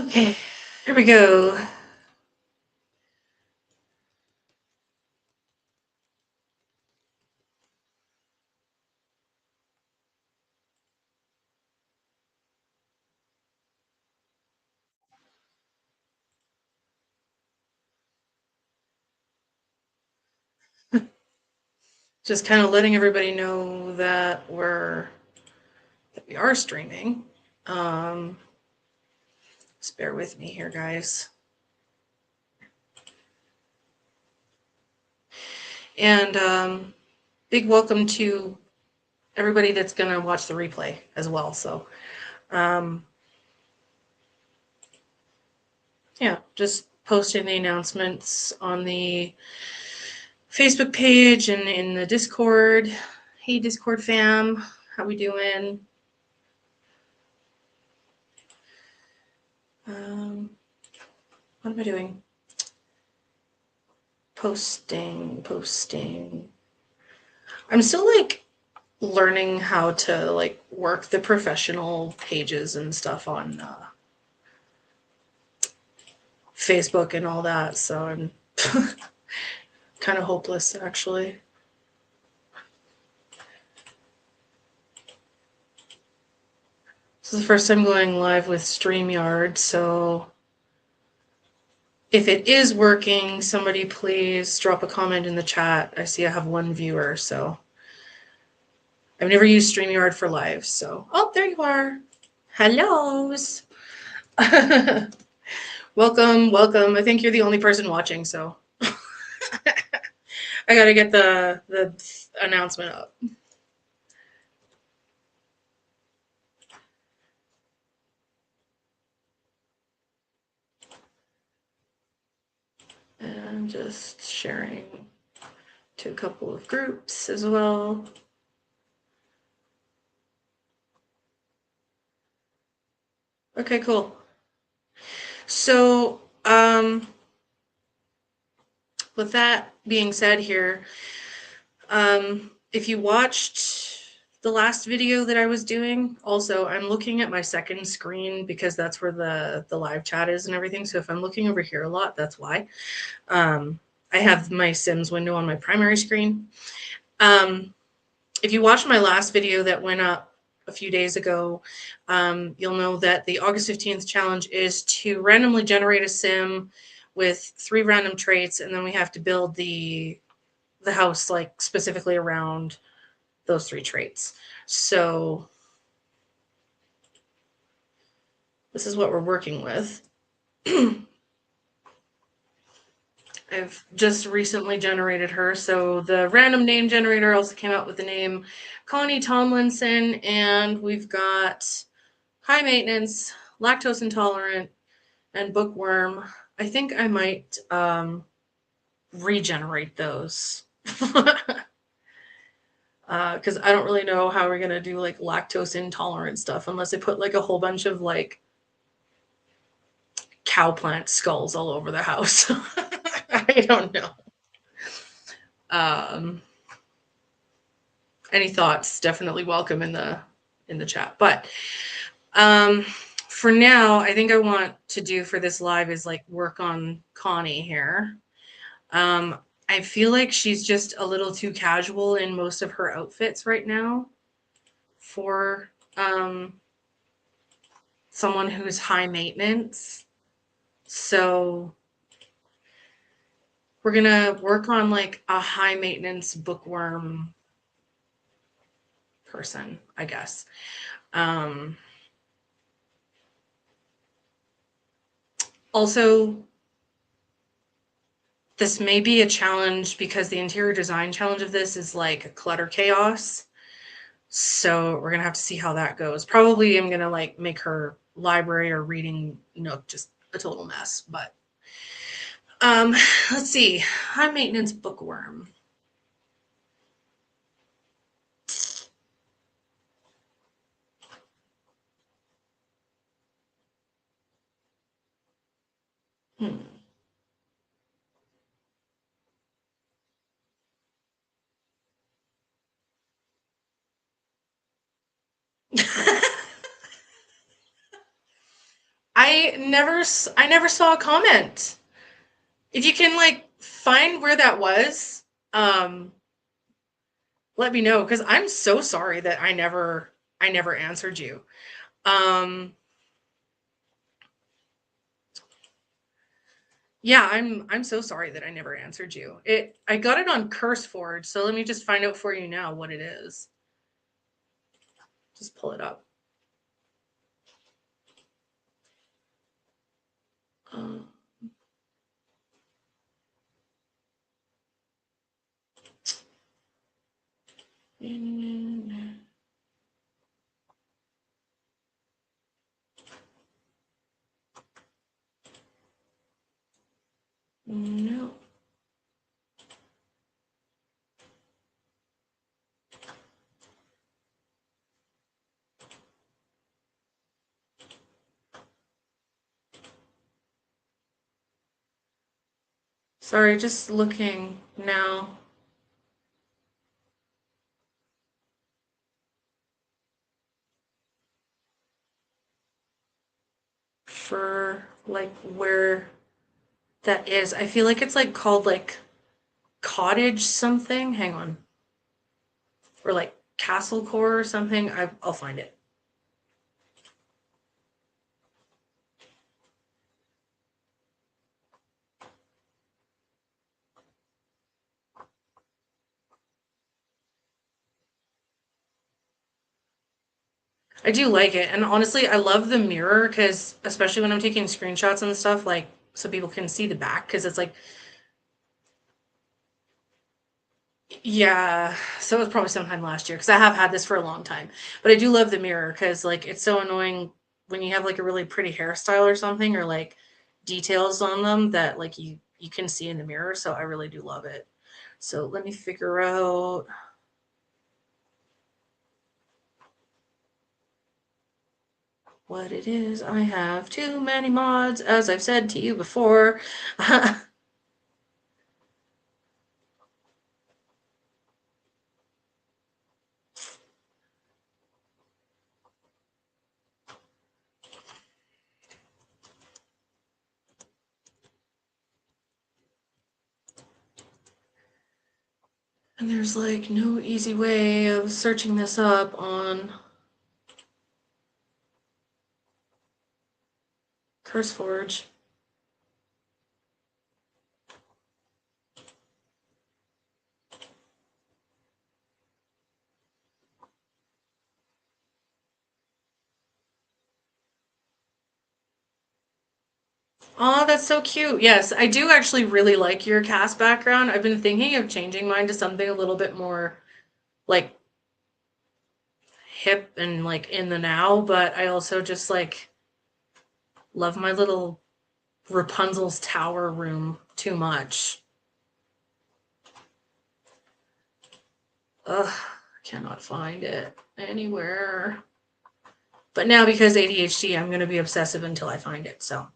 Okay, here we go. Just kind of letting everybody know that we are streaming. Just bear with me here, guys. And big welcome to everybody that's going to watch the replay as well. So, yeah, just posting the announcements on the Facebook page and in the Discord. Hey, Discord fam, how we doing? What am I doing? Posting. I'm still like learning how to like work the professional pages and stuff on Facebook and all that. So I'm kind of hopeless actually. This is the first time going live with StreamYard, so if it is working, somebody please drop a comment in the chat. I see I have one viewer, so I've never used StreamYard for live, so oh, there you are. Hellos. Welcome. I think you're the only person watching, so I gotta get the announcement up. And just sharing to a couple of groups as well. Okay, cool. So, with that being said here, if you watched the last video that I was doing, also I'm looking at my second screen because that's where the live chat is and everything. So if I'm looking over here a lot, that's why. I have my Sims window on my primary screen. If you watched my last video that went up a few days ago, you'll know that the August 15th challenge is to randomly generate a sim with 3 random traits, and then we have to build the house like specifically around those 3 traits. So this is what we're working with. I've just recently generated her. So the random name generator also came out with the name Connie Tomlinson, and we've got high maintenance, lactose intolerant, and bookworm. I think I might regenerate those. Because I don't really know how we're going to do like lactose intolerant stuff unless I put like a whole bunch of like cow plant skulls all over the house. I don't know. Any thoughts? Definitely welcome in the chat. But for now, I think I want to do for this live is like work on Connie here. I feel like she's just a little too casual in most of her outfits right now for someone who's high maintenance. So we're gonna work on like a high maintenance bookworm person, I guess. Also, this may be a challenge because the interior design challenge of this is like clutter chaos. So we're gonna have to see how that goes. Probably I'm gonna like make her library or reading nook just a total mess. But let's see. High maintenance bookworm. I never saw a comment. If you can like find where that was, let me know because I'm so sorry that I never answered you. Um, yeah, I'm so sorry that I never answered you. I got it on CurseForge, so let me just find out for you now what it is. Just pull it up. Um, no. Sorry, just looking now for like where that is. I feel like it's like called like cottage something. Hang on. Or like castle core or something. I'll find it. I do like it. And honestly, I love the mirror because especially when I'm taking screenshots and stuff, like so people can see the back because it's like yeah, so it was probably sometime last year because I have had this for a long time. But I do love the mirror because like it's so annoying when you have like a really pretty hairstyle or something or like details on them that like you can see in the mirror. So I really do love it. So let me figure out what it is. I have too many mods, as I've said to you before. And there's like no easy way of searching this up on CurseForge. Oh, that's so cute. Yes, I do actually really like your cast background. I've been thinking of changing mine to something a little bit more like hip and like in the now, but I also just like love my little Rapunzel's tower room too much. Ugh, I cannot find it anywhere. But now because ADHD, I'm going to be obsessive until I find it, so.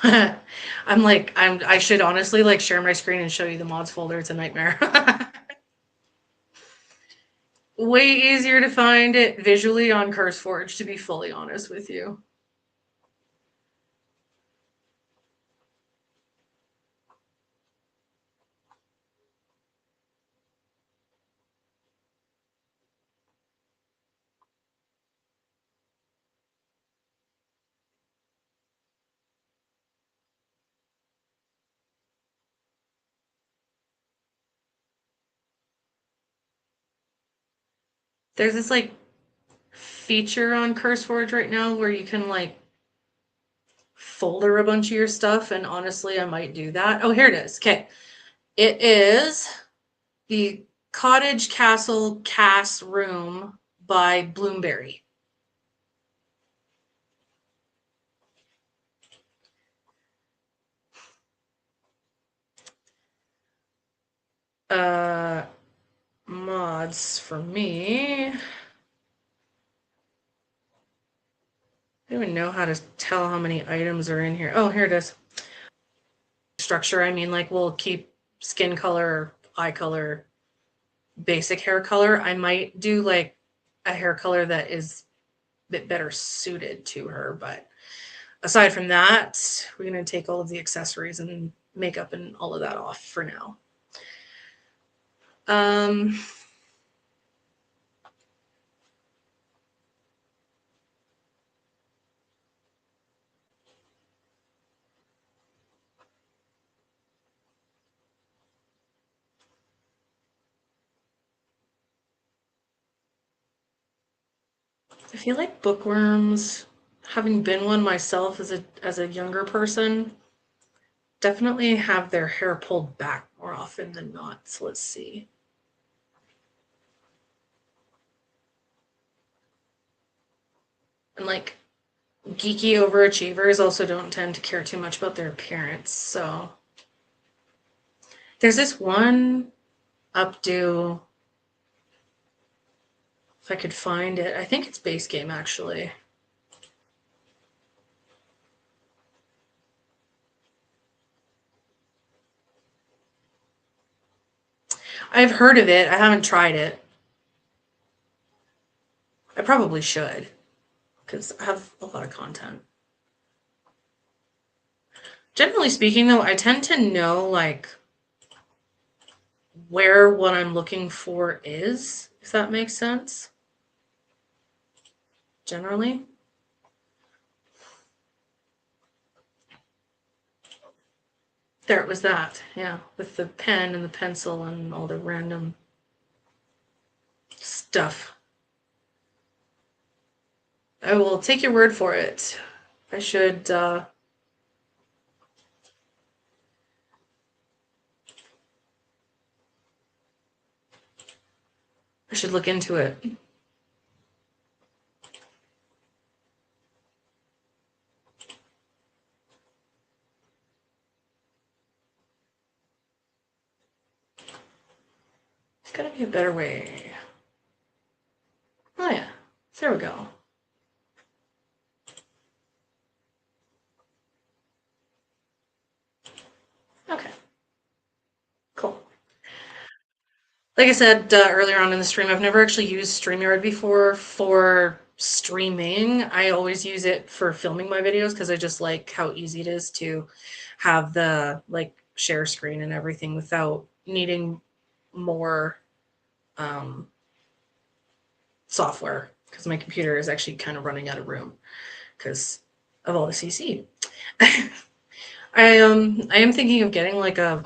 I should honestly like share my screen and show you the mods folder. It's a nightmare. Way easier to find it visually on CurseForge, to be fully honest with you. There's this like feature on CurseForge right now where you can like folder a bunch of your stuff, and honestly, I might do that. Oh, here it is. Okay. It is the Cottage Castle Cast Room by Bloomberry. Uh, mods for me. I don't even know how to tell how many items are in here. Oh, here it is. Structure, I mean, like we'll keep skin color, eye color, basic hair color. I might do like a hair color that is a bit better suited to her, but aside from that, we're going to take all of the accessories and makeup and all of that off for now. Um, I feel like bookworms, having been one myself as a younger person, definitely have their hair pulled back more often than not. So let's see. And like geeky overachievers also don't tend to care too much about their appearance. So there's this one updo, if I could find it. I think it's base game actually. I've heard of it. I haven't tried it. I probably should because I have a lot of content. Generally speaking, though, I tend to know like where what I'm looking for is, if that makes sense. Generally. There it was that, yeah, with the pen and the pencil and all the random stuff. I will take your word for it. I should look into it. There's gotta be a better way. Oh yeah, there we go. Okay, cool. Like I said earlier on in the stream, I've never actually used StreamYard before for streaming. I always use it for filming my videos because I just like how easy it is to have the like share screen and everything without needing more software because my computer is actually kind of running out of room because of all the CC. I am thinking of getting like a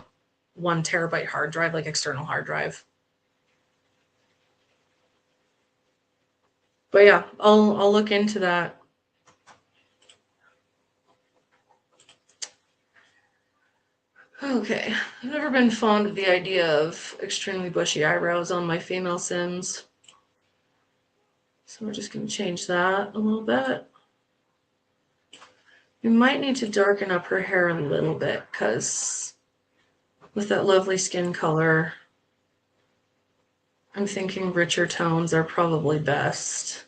1 terabyte hard drive, like external hard drive. But yeah, I'll look into that. Okay, I've never been fond of the idea of extremely bushy eyebrows on my female Sims. So we're just going to change that a little bit. We might need to darken up her hair a little bit because with that lovely skin color, I'm thinking richer tones are probably best.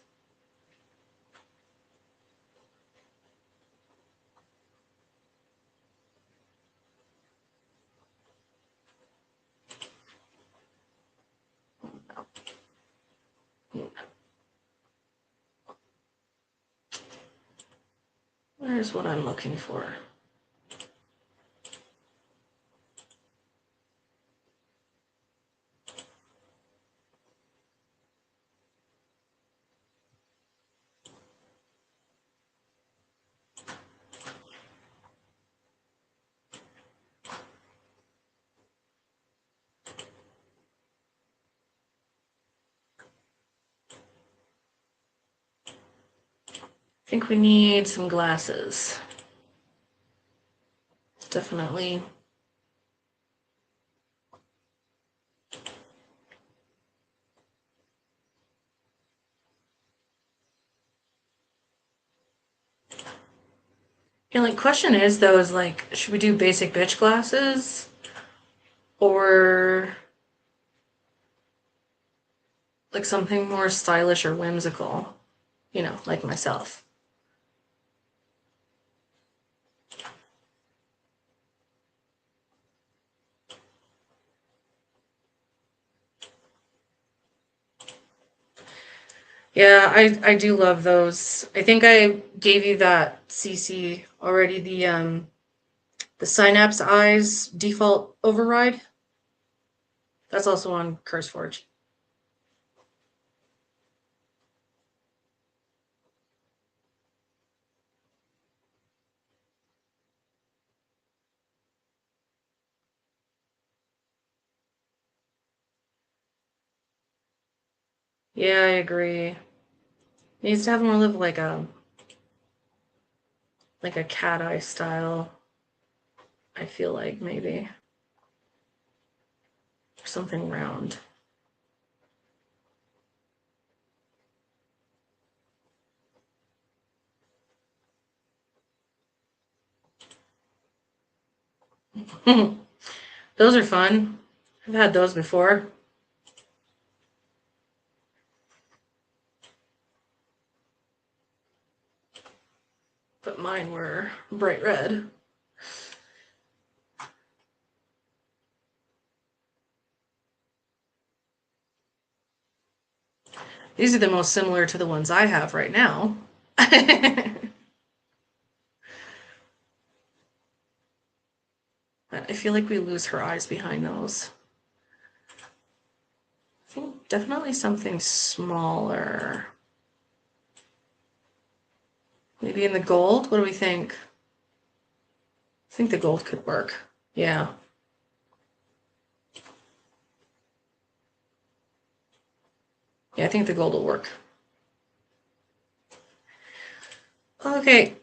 Where's what I'm looking for? I think we need some glasses. Definitely. Yeah, like question is though is like, should we do basic bitch glasses or like something more stylish or whimsical? You know, like myself. Yeah, I do love those. I think I gave you that CC already, the Synapse Eyes default override. That's also on CurseForge. Yeah, I agree. Needs to have more of like a cat eye style. I feel like maybe something round. Those are fun. I've had those before, but mine were bright red. These are the most similar to the ones I have right now. I feel like we lose her eyes behind those. I think definitely something smaller. Maybe in the gold? What do we think? I think the gold could work. Yeah. Yeah, I think the gold will work. Okay.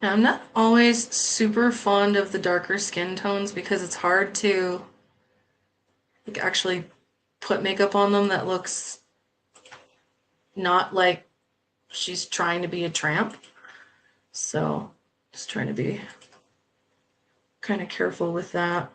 Now, I'm not always super fond of the darker skin tones because it's hard to like actually put makeup on them that looks not like she's trying to be a tramp. So, just trying to be kind of careful with that.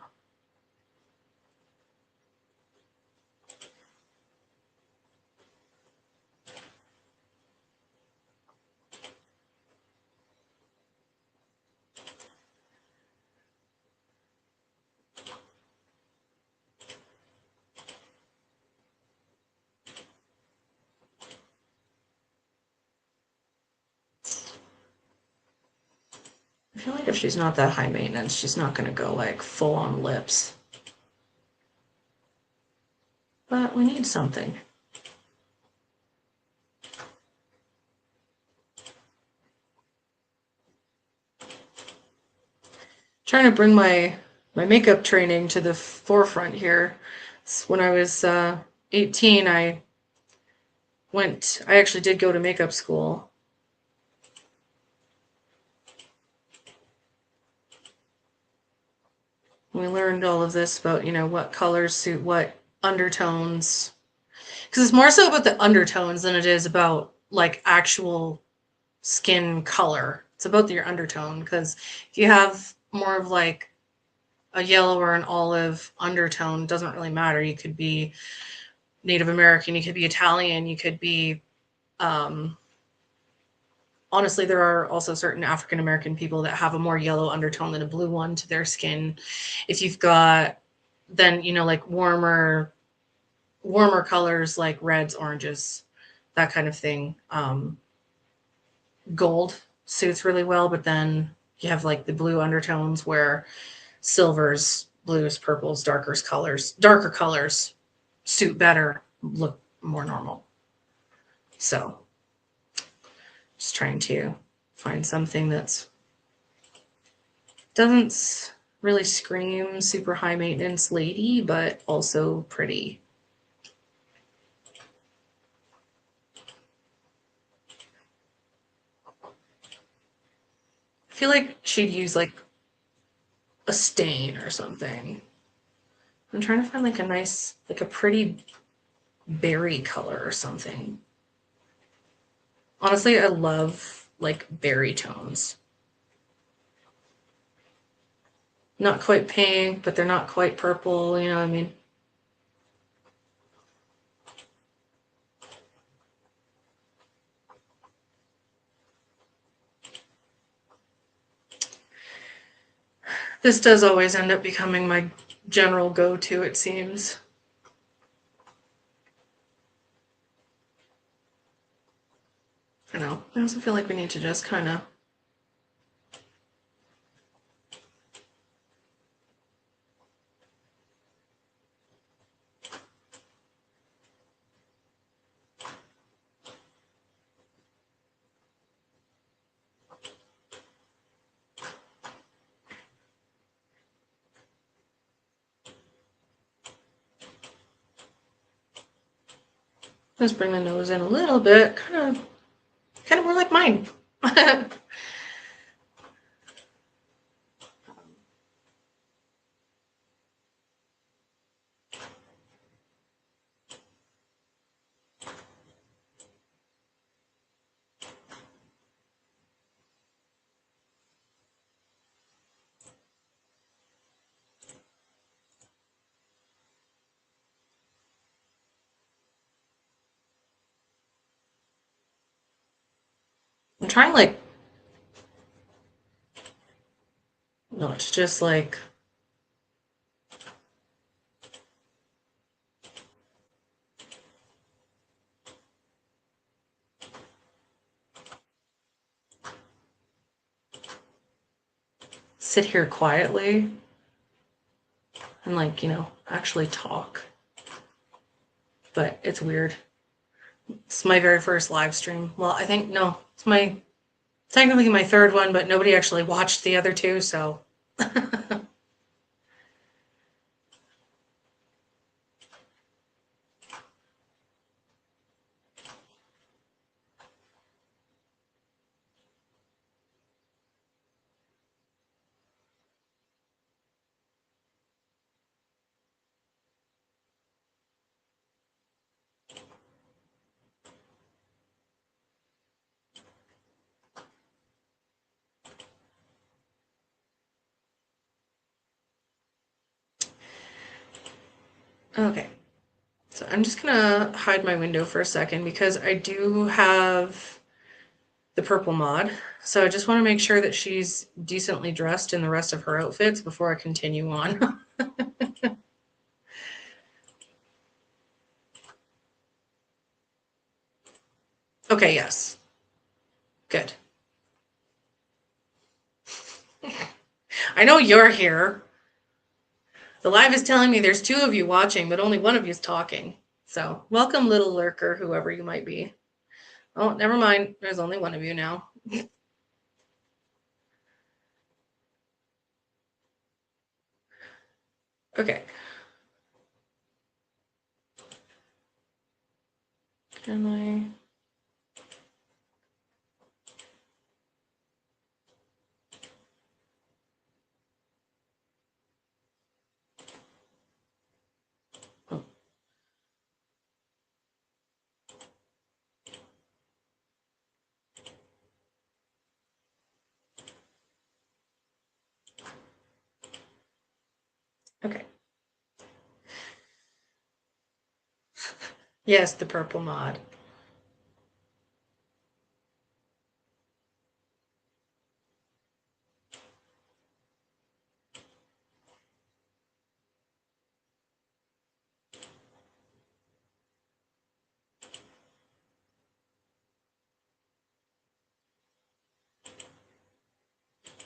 I feel like if she's not that high maintenance, she's not going to go like full on lips. But we need something. Trying to bring my makeup training to the forefront here. When I was 18, I actually did go to makeup school. We learned all of this about, what colors suit what undertones. Because it's more so about the undertones than it is about like actual skin color. It's about your undertone. Because if you have more of like a yellow or an olive undertone, it doesn't really matter. You could be Native American, you could be Italian, you could be um, honestly, there are also certain African American people that have a more yellow undertone than a blue one to their skin. If you've got then, like warmer colors like reds, oranges, that kind of thing. Gold suits really well, but then you have like the blue undertones where silvers, blues, purples, darker colors suit better, look more normal. So just trying to find something that's doesn't really scream super high maintenance lady, but also pretty. I feel like she'd use like a stain or something. I'm trying to find like a nice, like a pretty berry color or something. Honestly, I love like berry tones. Not quite pink, but they're not quite purple, you know what I mean? This does always end up becoming my general go-to, it seems. I know. I also feel like we need to just kind of just bring the nose in a little bit, kind of more like mine. I'm trying like not to just like sit here quietly and like, actually talk. But it's weird. It's my very first live stream. Well, I think, no, it's technically my third one, but nobody actually watched the other two, so. Okay, so I'm just gonna hide my window for a second because I do have the purple mod. So I just want to make sure that she's decently dressed in the rest of her outfits before I continue on. Okay, yes. Good. I know you're here. The live is telling me there's two of you watching, but only one of you is talking. So welcome, little lurker, whoever you might be. Oh, never mind. There's only one of you now. Okay. Can I? Oh. Okay. Yes, the purple mod.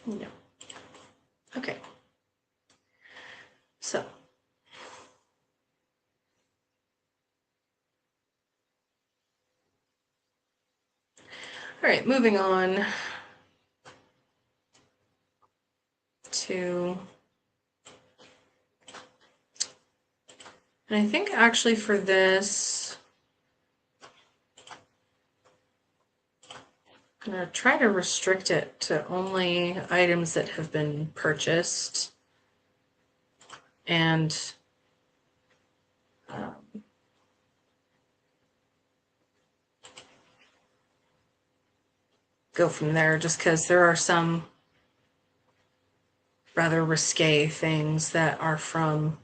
No. Okay. So. All right, moving on to, and I think actually for this, I'm going to try to restrict it to only items that have been purchased and go from there, just because there are some rather risque things that are from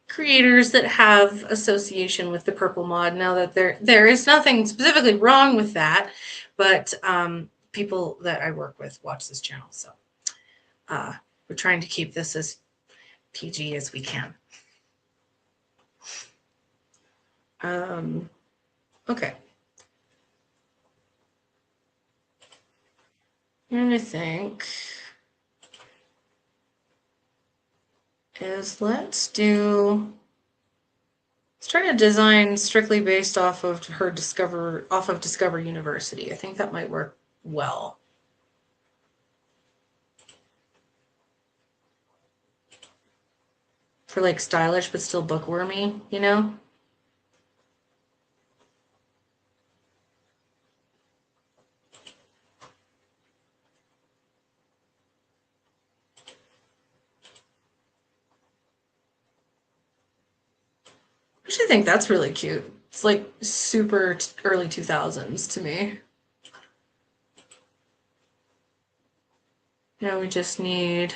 creators that have association with the purple mod. Now that there is nothing specifically wrong with that, but people that I work with watch this channel, so We're trying to keep this as PG as we can. Okay. And I think is let's try to design strictly based off of Discover University. I think that might work well. For like stylish but still bookwormy, you know? I actually think that's really cute. It's like super early 2000s to me. Now we just need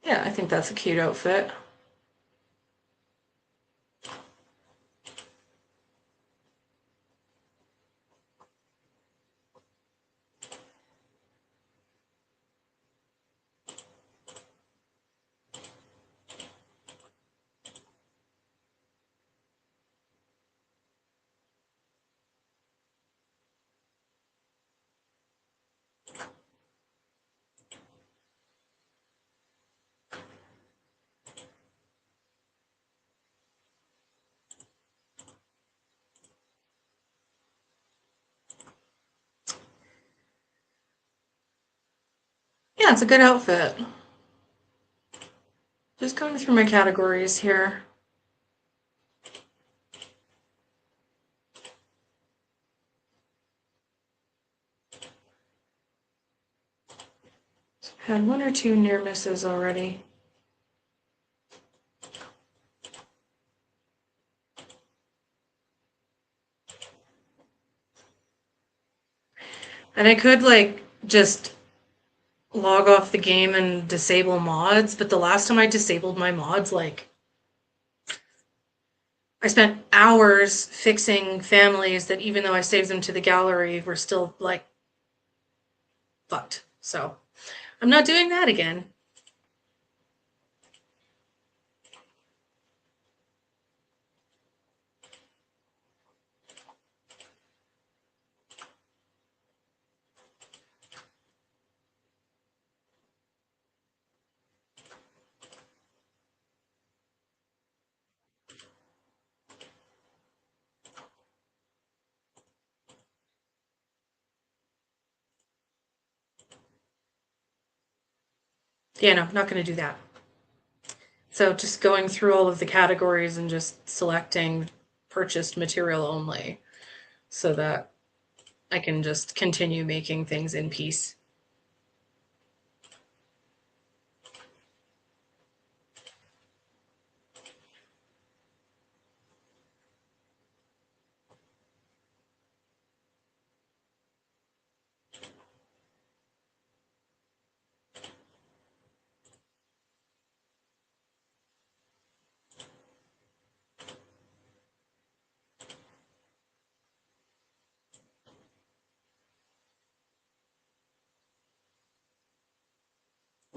yeah, I think that's a cute outfit. Yeah, it's a good outfit. Just going through my categories here. Had one or two near misses already. And I could like just log off the game and disable mods, but the last time I disabled my mods, like I spent hours fixing families that even though I saved them to the gallery were still like fucked. So I'm not doing that again. Yeah, no, not going to do that. So just going through all of the categories and just selecting purchased material only so that I can just continue making things in peace.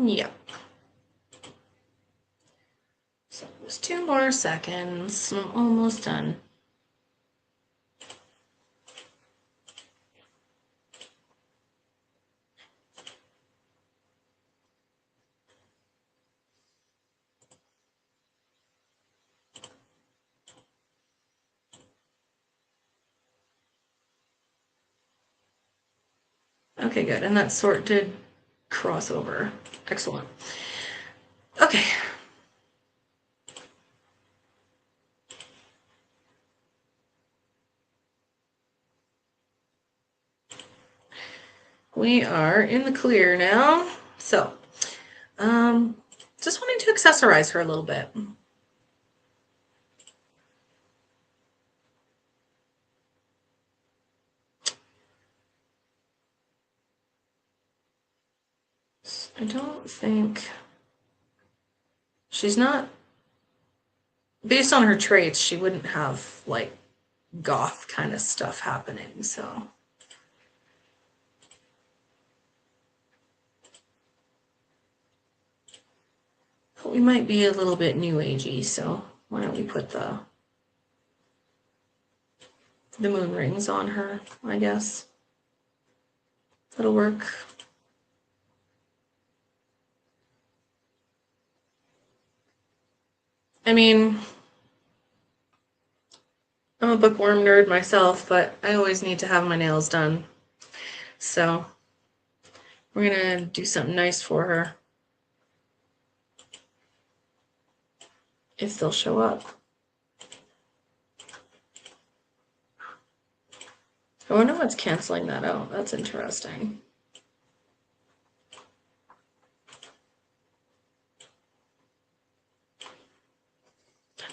Yeah. So just 2 more seconds. I'm almost done. Okay, good. And that sort did cross over. Excellent. Okay. We are in the clear now. So, just wanting to accessorize her a little bit. I don't think she's not based on her traits, she wouldn't have like goth kind of stuff happening, so. But we might be a little bit new agey, so why don't we put the moon rings on her, I guess. That'll work. I mean, I'm a bookworm nerd myself, but I always need to have my nails done. So we're gonna do something nice for her. If they'll show up. I wonder what's canceling that out. That's interesting.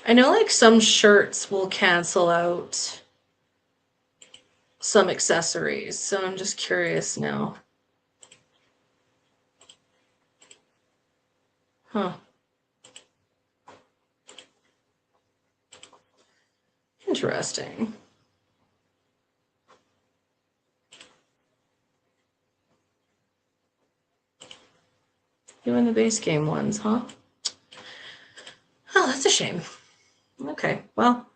I know like some shirts will cancel out some accessories, so I'm just curious now. Huh. Interesting. Doing the base game ones, huh? Oh, that's a shame. Okay, well.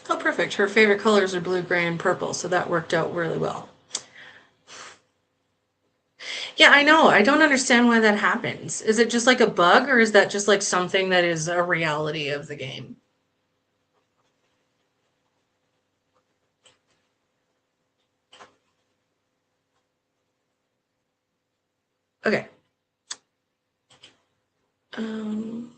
Oh, perfect. Her favorite colors are blue, gray, and purple, so that worked out really well. Yeah, I know. I don't understand why that happens. Is it just like a bug, or is that just like something that is a reality of the game? Okay. Um,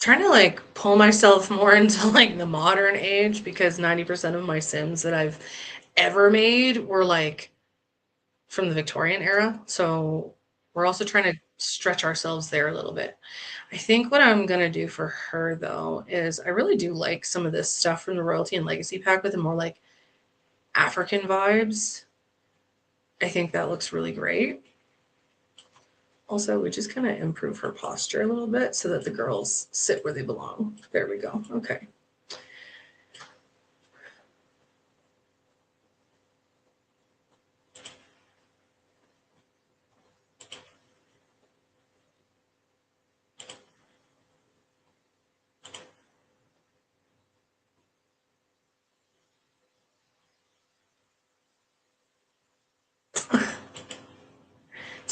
trying to like pull myself more into like the modern age because 90% of my Sims that I've ever made were like from the Victorian era. So we're also trying to stretch ourselves there a little bit. I think what I'm gonna do for her though is I really do like some of this stuff from the Royalty and Legacy pack with the more like African vibes. I think that looks really great. Also, we just kind of improve her posture a little bit so that the girls sit where they belong. There we go. Okay.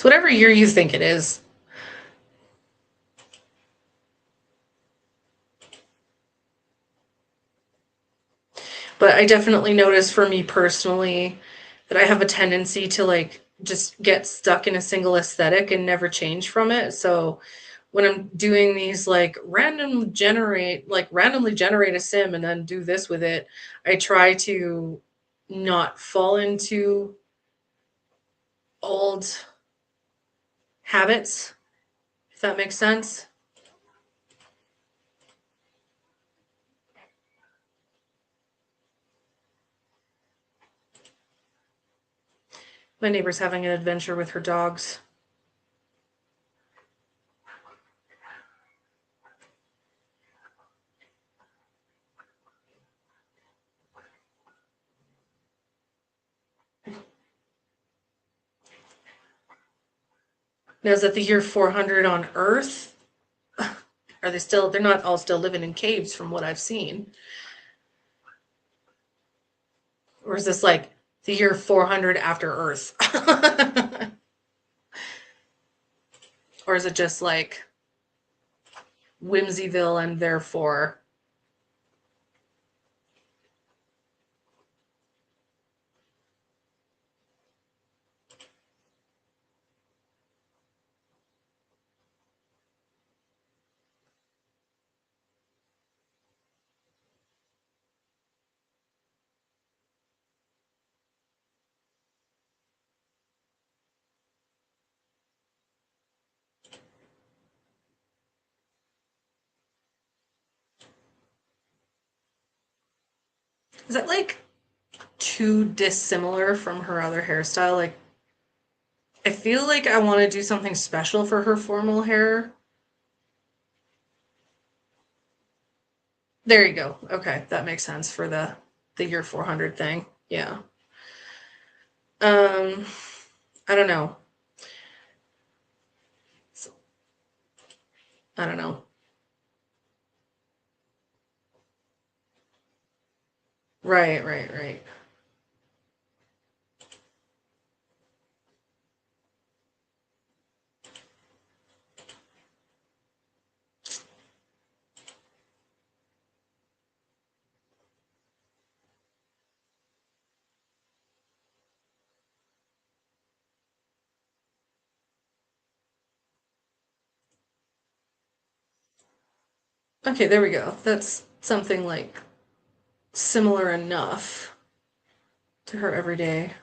It's whatever year you think it is. But I definitely notice for me personally that I have a tendency to like just get stuck in a single aesthetic and never change from it. So when I'm doing these like randomly generate a sim and then do this with it, I try to not fall into old habits, if that makes sense. My neighbor's having an adventure with her dogs. Now, is that the year 400 on Earth? Are they still, they're not all still living in caves from what I've seen. Or is this like the year 400 after Earth? Or is it just like Whimsyville and therefore. Is that like too dissimilar from her other hairstyle? Like, I feel like I want to do something special for her formal hair. There you go. Okay, that makes sense for the year 400 thing. Yeah. Um, I don't know. I don't know. Right, right, right. Okay, there we go. That's something like similar enough to her everyday.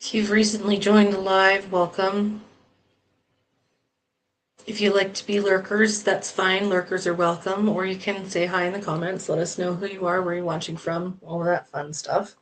If you've recently joined the live, welcome. If you like to be lurkers, that's fine. Lurkers are welcome. Or you can say hi in the comments. Let us know who you are, where you're watching from, all of that fun stuff.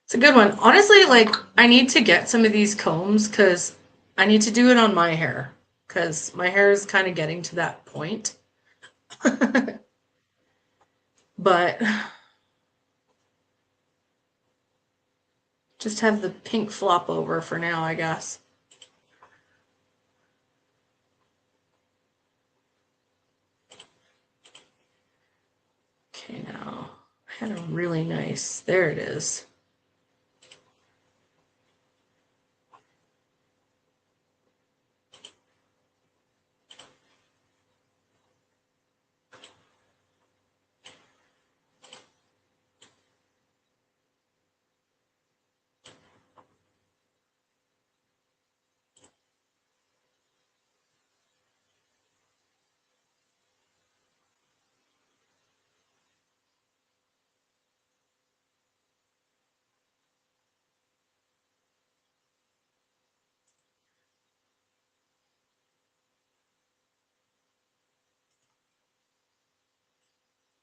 It's a good one. Honestly, like, I need to get some of these combs because I need to do it on my hair because my hair is kind of getting to that point. But just have the pink flop over for now, I guess. Okay, now I had a really nice, there it is.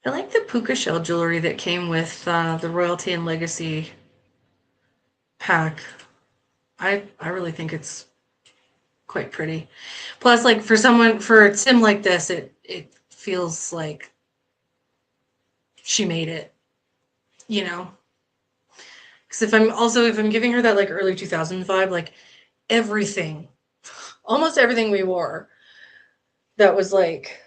I like the puka shell jewelry that came with the Royalty and Legacy pack. I really think it's quite pretty. Plus, like for a sim like this, it feels like she made it, you know. Because if I'm giving her that like early 2000s vibe, like everything, almost everything we wore that was like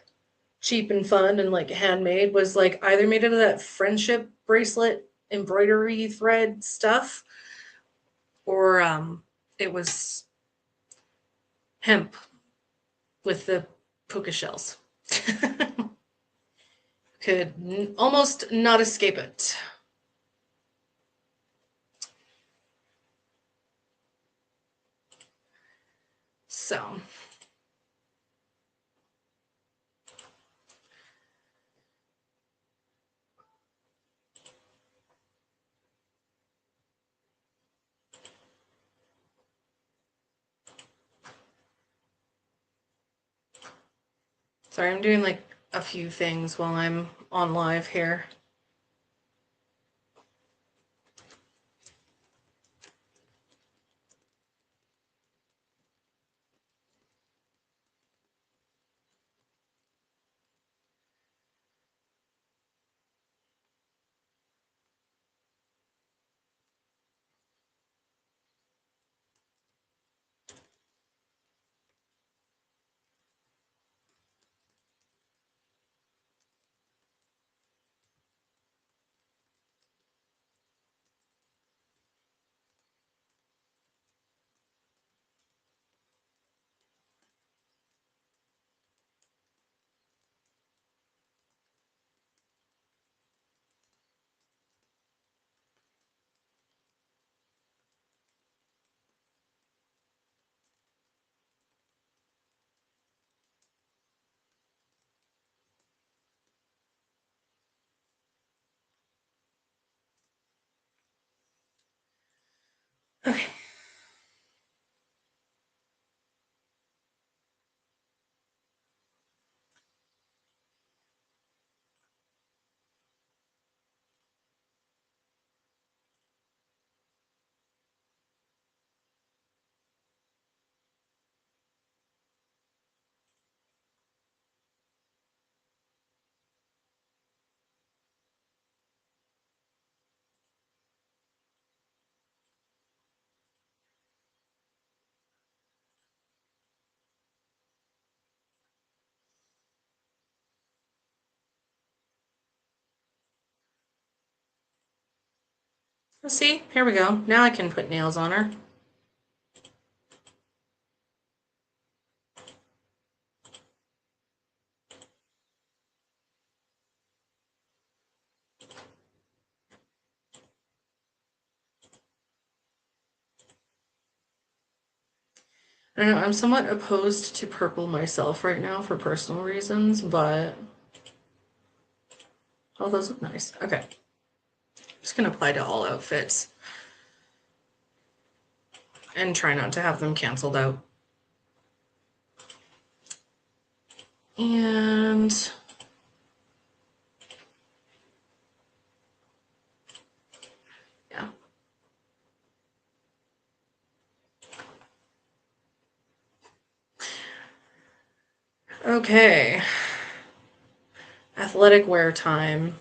cheap and fun and like handmade was like either made out of that friendship bracelet embroidery thread stuff, or it was hemp with the puka shells. Could almost not escape it. So, sorry, I'm doing like a few things while I'm on live here. Okay. Let's see. Here we go. Now I can put nails on her. I don't know. I'm somewhat opposed to purple myself right now for personal reasons, but oh, those look nice. Okay. I'm just gonna apply to all outfits and try not to have them canceled out. And yeah. Okay. Athletic wear time.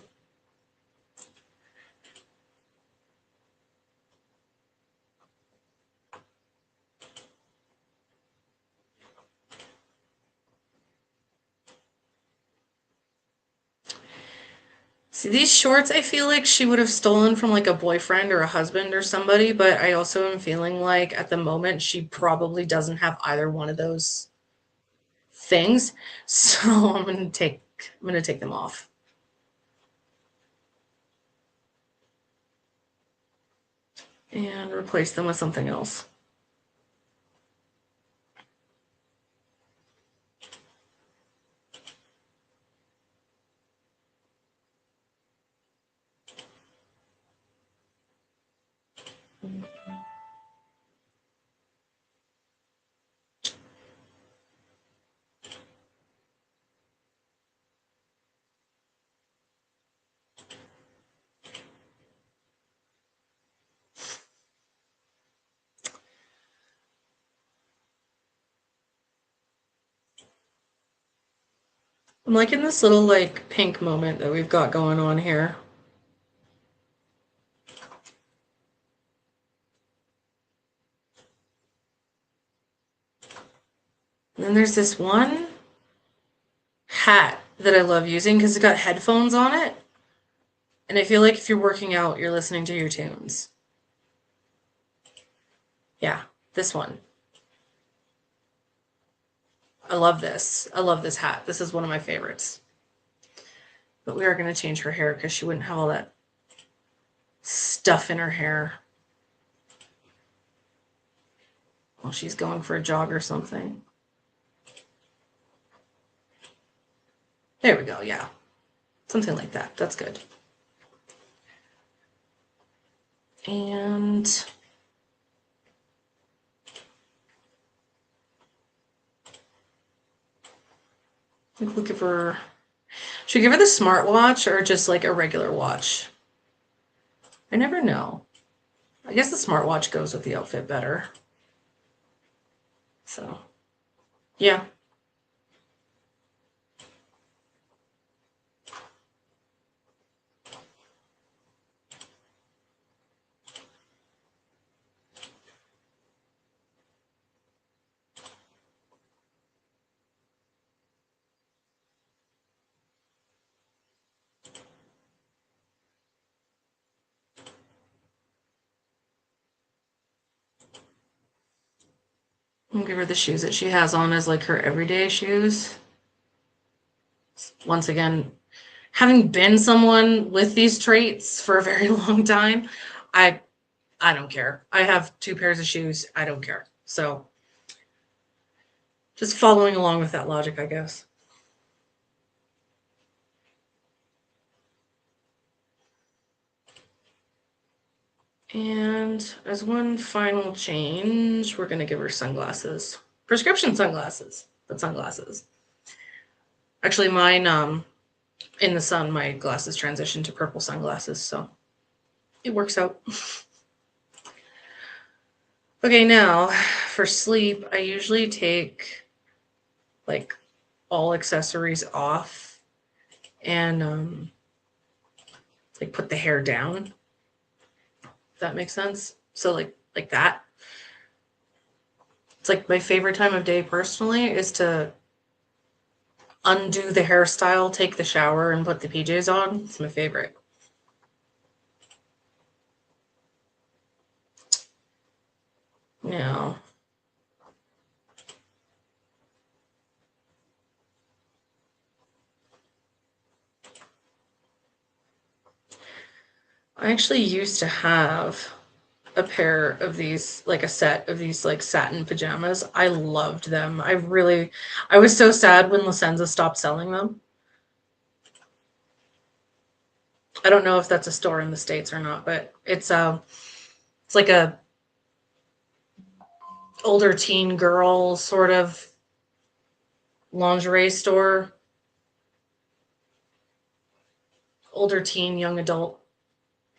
See, these shorts I feel like she would have stolen from like a boyfriend or a husband or somebody, but I also am feeling like at the moment she probably doesn't have either one of those things. So I'm gonna take them off. And replace them with something else. I'm liking this little like pink moment that we've got going on here. And then there's this one hat that I love using because it's got headphones on it. And I feel like if you're working out, you're listening to your tunes. Yeah, this one. I love this. I love this hat. This is one of my favorites. But we are going to change her hair because she wouldn't have all that stuff in her hair while she's going for a jog or something. There we go, yeah. Something like that. That's good. And I think we'll give her... Should we give her the smartwatch or just like a regular watch? I never know. I guess the smartwatch goes with the outfit better. So, yeah. I'll give her the shoes that she has on as like her everyday shoes. Once again, having been someone with these traits for a very long time, I don't care. I have 2 pairs of shoes. I don't care. So just following along with that logic, I guess. And as one final change, we're going to give her sunglasses. Prescription sunglasses, but sunglasses. Actually, mine, in the sun, my glasses transitioned to purple sunglasses, so it works out. Okay, now for sleep, I usually take like all accessories off and like put the hair down. If that makes sense. So like that. It's like my favorite time of day personally is to undo the hairstyle, take the shower, and put the PJs on. It's my favorite. Now, I actually used to have a pair of these, like a set of these like satin pajamas. I loved them. I was so sad when La Senza stopped selling them. I don't know if that's a store in the States or not, but it's like a older teen girl sort of lingerie store. Older teen, young adult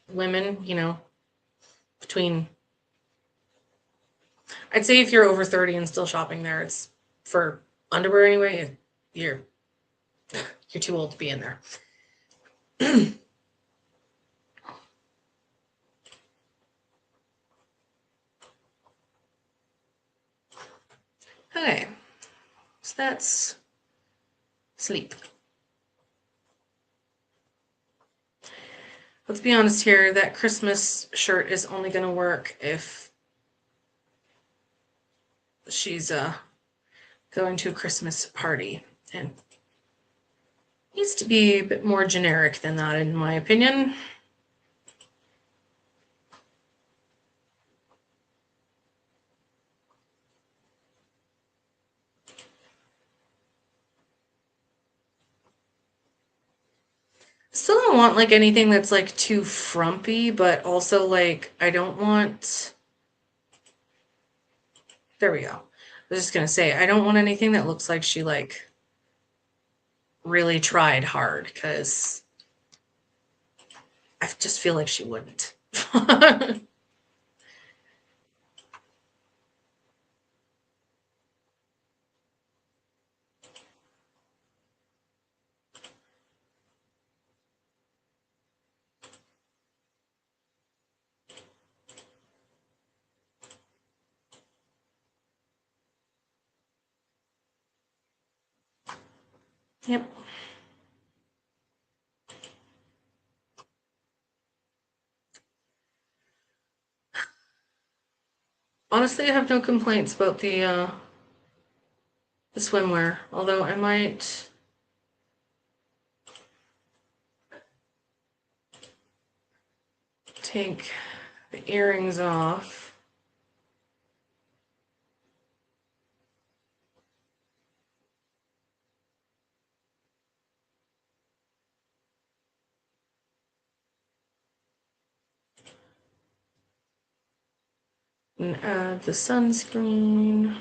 women, between, I'd say if you're over 30 and still shopping there, it's for underwear anyway, you're too old to be in there. Okay, so that's sleep. Let's be honest here, that Christmas shirt is only going to work if she's going to a Christmas party, and needs to be a bit more generic than that, in my opinion. Still don't want like anything that's like too frumpy, but also like I don't want. There we go. I was just gonna say I don't want anything that looks like she like really tried hard, because I just feel like she wouldn't. Yep. Honestly, I have no complaints about the swimwear, although I might take the earrings off. And add the sunscreen.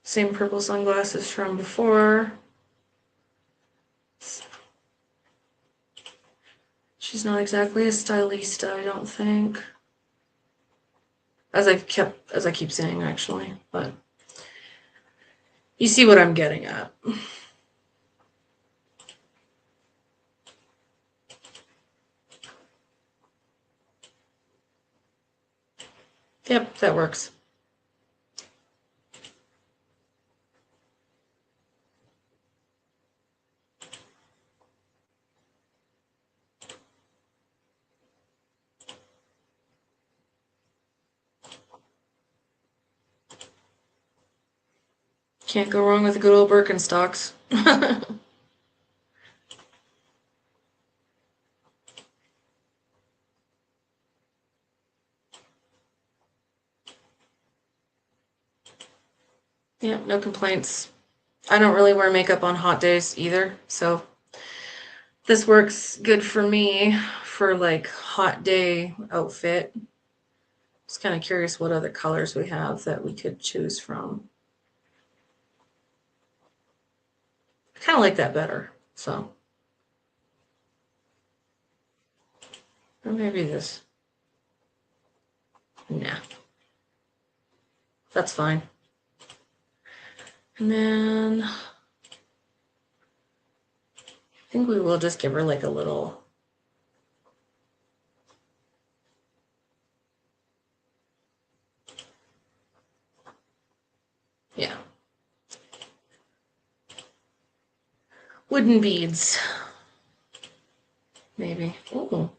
Same purple sunglasses from before. She's not exactly a stylista, I don't think. As I keep saying, actually, but you see what I'm getting at. Yep, that works. Can't go wrong with a good old Birkenstocks. Yeah, no complaints. I don't really wear makeup on hot days either, so this works good for me for like hot day outfit. Just kind of curious what other colors we have that we could choose from. I kind of like that better, so. Or maybe this. Nah, that's fine. And then I think we will just give her like a little. Yeah. Wooden beads. Maybe. Ooh.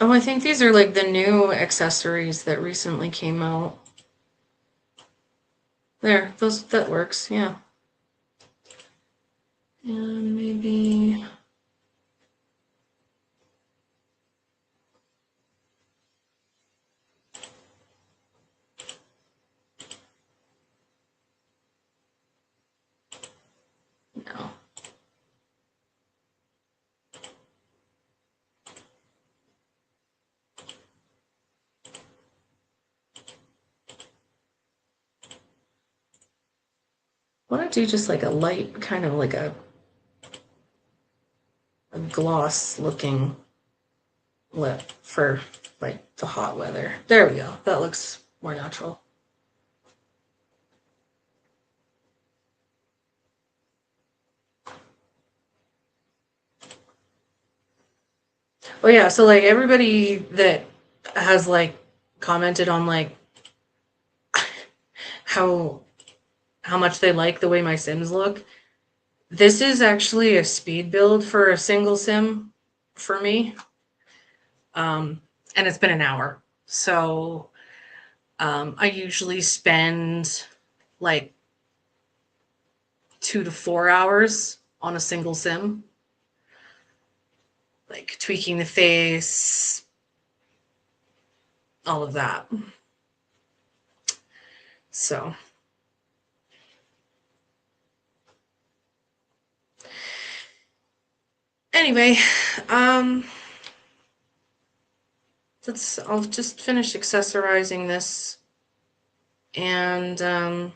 Oh, I think these are like the new accessories that recently came out. There, that works, yeah. And maybe no. Why don't I do just like a light, kind of like a gloss looking lip for like the hot weather. There we go. That looks more natural. Oh yeah, so like everybody that has like commented on like how much they like the way my Sims look. This is actually a speed build for a single sim for me. And it's been an hour. So I usually spend like 2 to 4 hours on a single sim, like tweaking the face, all of that. So anyway, um, I'll just finish accessorizing this, and I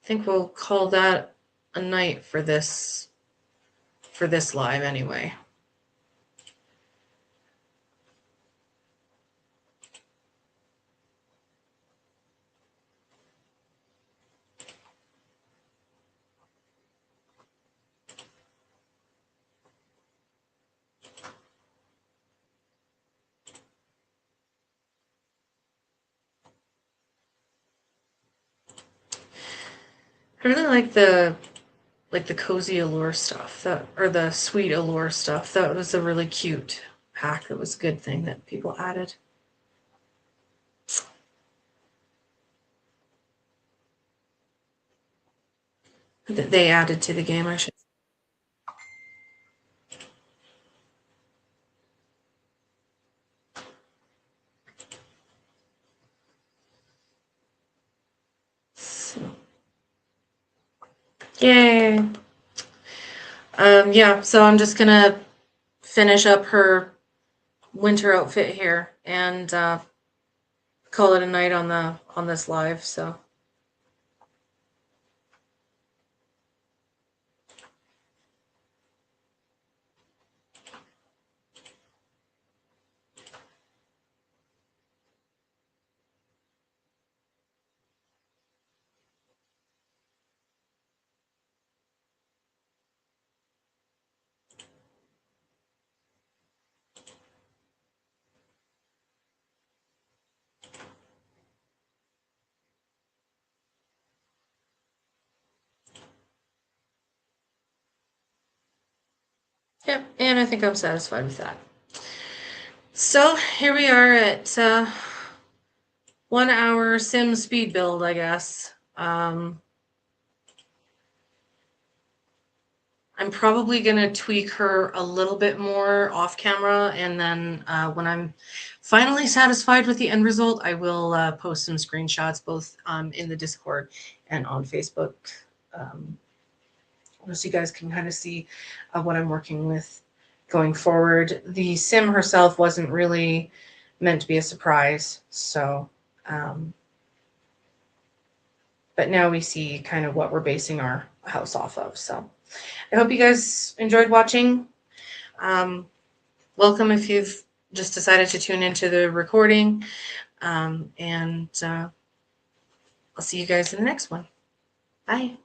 think we'll call that a night for this live anyway. I really like the cozy allure stuff, that, or the sweet allure stuff. That was a really cute pack. That was a good thing that people added. That they added to the game, I should. So, yay. Yeah, so I'm just gonna finish up her winter outfit here and call it a night on this live. So yeah, and I think I'm satisfied with that. So here we are at 1 hour sim speed build, I guess. I'm probably going to tweak her a little bit more off camera, and then when I'm finally satisfied with the end result, I will post some screenshots both in the Discord and on Facebook, so you guys can kind of see what I'm working with going forward. The sim herself wasn't really meant to be a surprise, so but now we see kind of what we're basing our house off of. So I hope you guys enjoyed watching. Welcome if you've just decided to tune into the recording. And I'll see you guys in the next one. Bye.